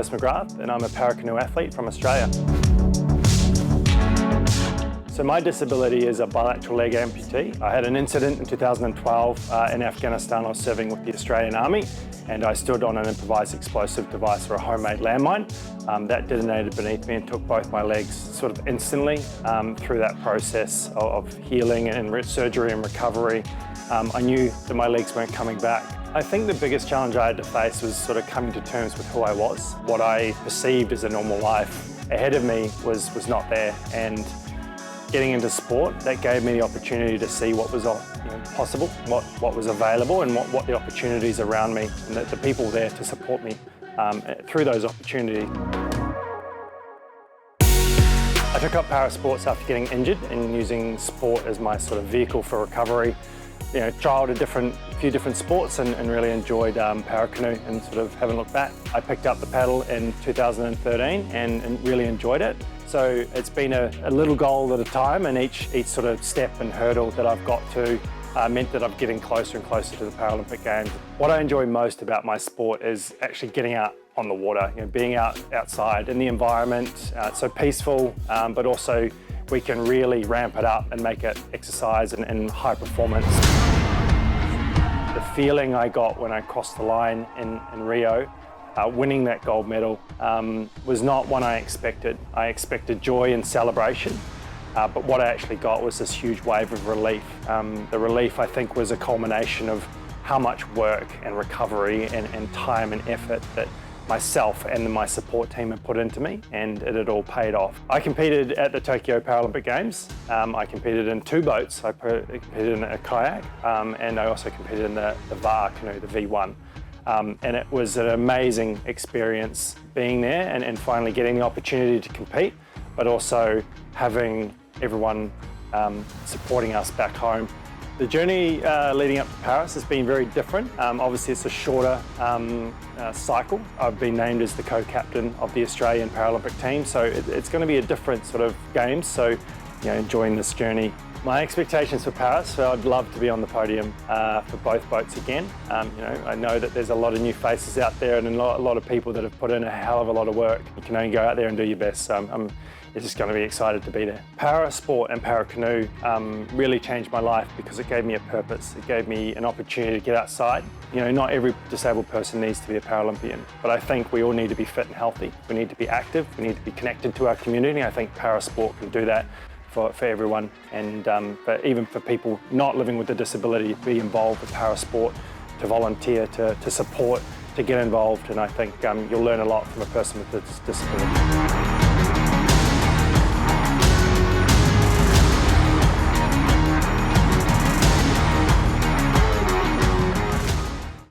Curtis McGrath and I'm a para-canoe athlete from Australia. So my disability is a bilateral leg amputee. I had an incident in 2012 in Afghanistan. I was serving with the Australian Army and I stood on an improvised explosive device or a homemade landmine. That detonated beneath me and took both my legs sort of instantly. Through that process of healing and surgery and recovery, I knew that my legs weren't coming back. I think the biggest challenge I had to face was sort of coming to terms with who I was. What I perceived as a normal life ahead of me was not there, and getting into sport, that gave me the opportunity to see what was possible, what was available, and what the opportunities around me, and the people there to support me through those opportunities. I took up para sports after getting injured and using sport as my sort of vehicle for recovery. Trialled a few different sports and really enjoyed para-canoe and sort of haven't looked back. I picked up the paddle in 2013 and really enjoyed it. So it's been a little goal at a time, and each sort of step and hurdle that I've got to meant that I'm getting closer and closer to the Paralympic Games. What I enjoy most about my sport is actually getting out on the water, being outside in the environment. It's so peaceful, but also we can really ramp it up and make it exercise and high performance. The feeling I got when I crossed the line in Rio, winning that gold medal, was not one I expected. I expected joy and celebration, but what I actually got was this huge wave of relief. The relief, I think, was a culmination of how much work and recovery and time and effort that myself and my support team had put into me, and it had all paid off. I competed at the Tokyo Paralympic Games. I competed in 2 boats. I competed in a kayak, and I also competed in the VAR canoe, the V1. And it was an amazing experience being there and finally getting the opportunity to compete, but also having everyone supporting us back home. The journey leading up to Paris has been very different. Obviously, it's a shorter cycle. I've been named as the co-captain of the Australian Paralympic team, so it's going to be a different sort of games. So, enjoying this journey. My expectations for Paris, so I'd love to be on the podium for both boats again. I know that there's a lot of new faces out there and a lot of people that have put in a hell of a lot of work. You can only go out there and do your best, so I'm just going to be excited to be there. Para sport and para canoe really changed my life because it gave me a purpose. It gave me an opportunity to get outside. Not every disabled person needs to be a Paralympian, but I think we all need to be fit and healthy. We need to be active. We need to be connected to our community. I think para sport can do that for everyone, and but even for people not living with a disability, be involved with para sport, to volunteer, to support, to get involved, and I think you'll learn a lot from a person with a disability.